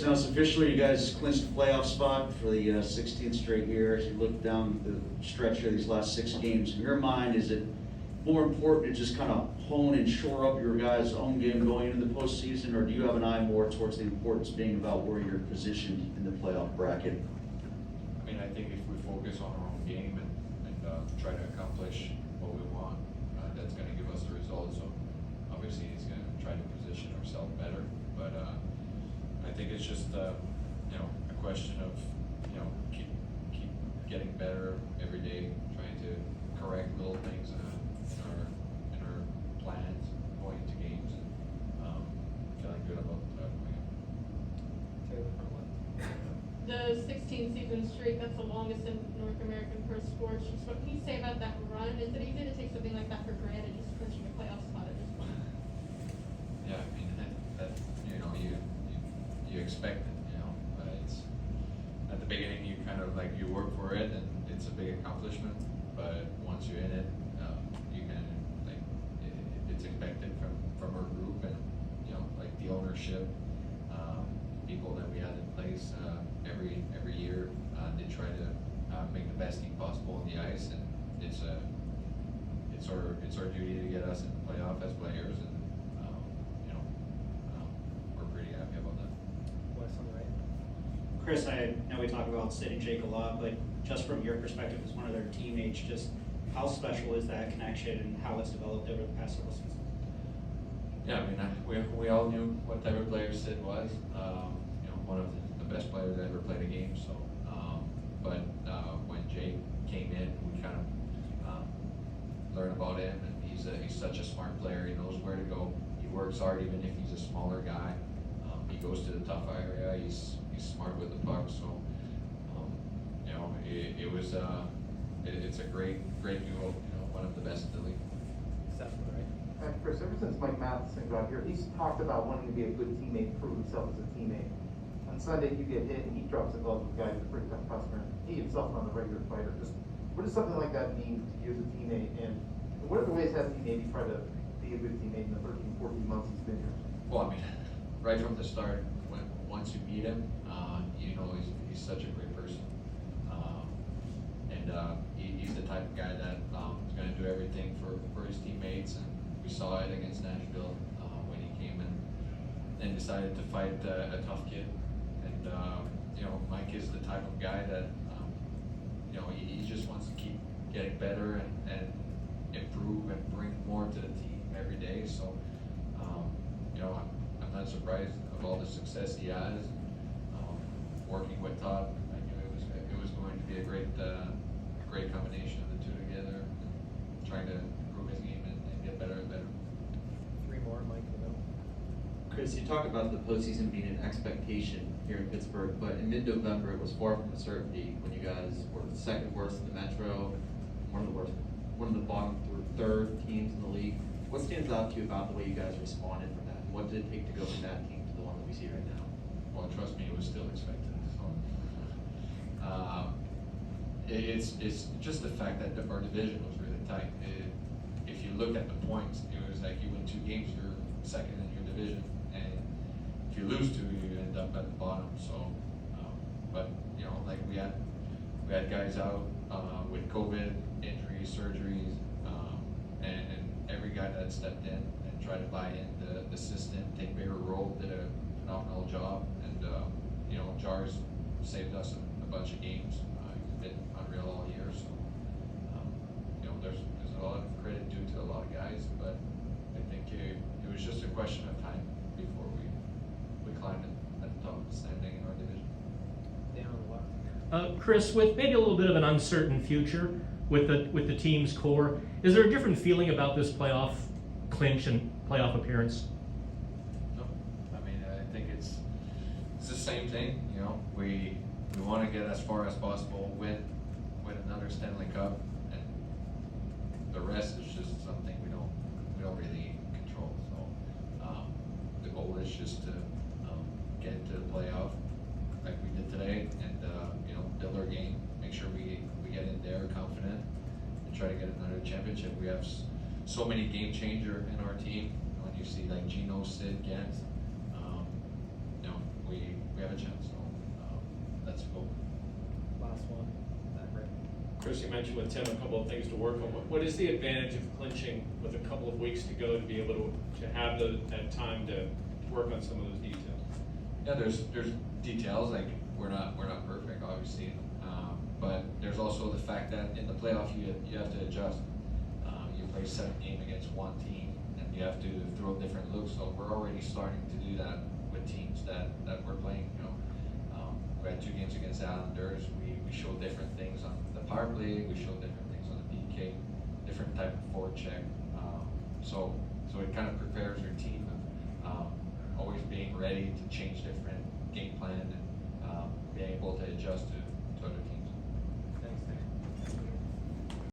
so now it's official. You guys clinched the playoff spot for the 16th straight year. As you look down the stretch here, these last 6 games, in your mind, is it more important to just kind of hone and shore up your guys' own game going into the postseason, or do you have an eye more towards the importance being about where you're positioned in the playoff bracket? I mean, I think if we focus on our own game and try to accomplish what we want, that's going to give us the results. So obviously, it's going to try to position ourselves better. But I think it's just a question of keep getting better every day, trying to correct little things in our plans going into games, and feeling good about that. The 16 season streak, that's the longest in North American pro sports. What can you say about that run? Is it easy to take something like that for granted, just clinching a playoff spot at this point? Yeah, I mean, that you expect it, but it's at the beginning you kind of like you work for it and it's a big accomplishment, but once you're in it, you can it's expected from our group and like the ownership, people that we had in place every year. They try to make the best team possible on the ice, and it's our duty to get us in the playoff as players, and we're pretty happy about that. Wes on the right. Kris, I know we talk about Sid and Jake a lot, but just from your perspective as one of their teammates, just how special is that connection and how it's developed over the past several seasons? Yeah, I mean, we all knew what type of player Sid was. One of the best players that ever played a game. So, but when Jake came in, we kind of learned about him, and he's such a smart player. He knows where to go. He works hard, even if he's a smaller guy. He goes to the tough area. He's smart with the puck. So, it's a great duo. One of the best in the league. Seth on the right. And Kris, ever since Mike Matheson got here, he's talked about wanting to be a good teammate, prove himself as a teammate. On Sunday, you get hit and he drops the gloves with guys, a pretty tough customer. He himself not a regular fighter. Just what does something like that mean to you as a teammate? And what other ways has he maybe tried to be a good teammate in the 13, 14 months he's been here? Well, I mean, right from the start, once you meet him, he's such a great person, and he's the type of guy that is going to do everything for his teammates, and we saw it against Nashville when he came in and decided to fight a tough kid. And Mike is the type of guy that he just wants to keep getting better and improve and bring more to the team every day. So I'm not surprised of all the success he has. Working with Todd, I knew it was going to be a great combination of the two together, and trying to improve his game and get better and better. 3 more, Mike in the middle. Kris, you talk about the postseason being an expectation here in Pittsburgh, but in mid-November it was far from a certainty when you guys were the second worst in the Metro, one of the bottom third teams in the league. What stands out to you about the way you guys responded from that? What did it take to go from that team to the one that we see right now? Well, trust me, it was still expected. So, it's just the fact that our division was really tight. If you look at the points, it was like you win 2 games, you're second in your division, and if you lose 2, you end up at the bottom. So, but like we had guys out with COVID, injuries, surgeries, and every guy that stepped in and tried to buy in the system, take a bigger role, did a phenomenal job, and Jars saved us a bunch of games. He's been unreal all year, so there's a lot of credit due to a lot of guys, but I think it was just a question of time before we climbed at the top of the standing in our division. Dan on the left. Kris, with maybe a little bit of an uncertain future with the team's core, is there a different feeling about this playoff clinch and playoff appearance? No, I mean, I think it's the same thing. We want to get as far as possible, win another Stanley Cup, and the rest is just something we don't really control. So the goal is just to get into the playoff like we did today, and build our game, make sure we get in there confident, and try to get another championship. We have so many game changer in our team. When you see like Gino, Sid, Gant, we have a chance, so, let's go. Last one, that right. Chris, you mentioned with Tim a couple of things to work on. What is the advantage of clinching with a couple of weeks to go to be able to have that time to work on some of those details? Yeah, there's details, like, we're not perfect, obviously, but there's also the fact that in the playoff, you have to adjust. You play 7 games against one team, and you have to throw different looks, so we're already starting to do that with teams that we're playing, you know. We had 2 games against Islanders, we show different things on the power play, we show different things on the PK, different type of forward check, so it kind of prepares your team, always being ready to change different game plan and being able to adjust to other teams.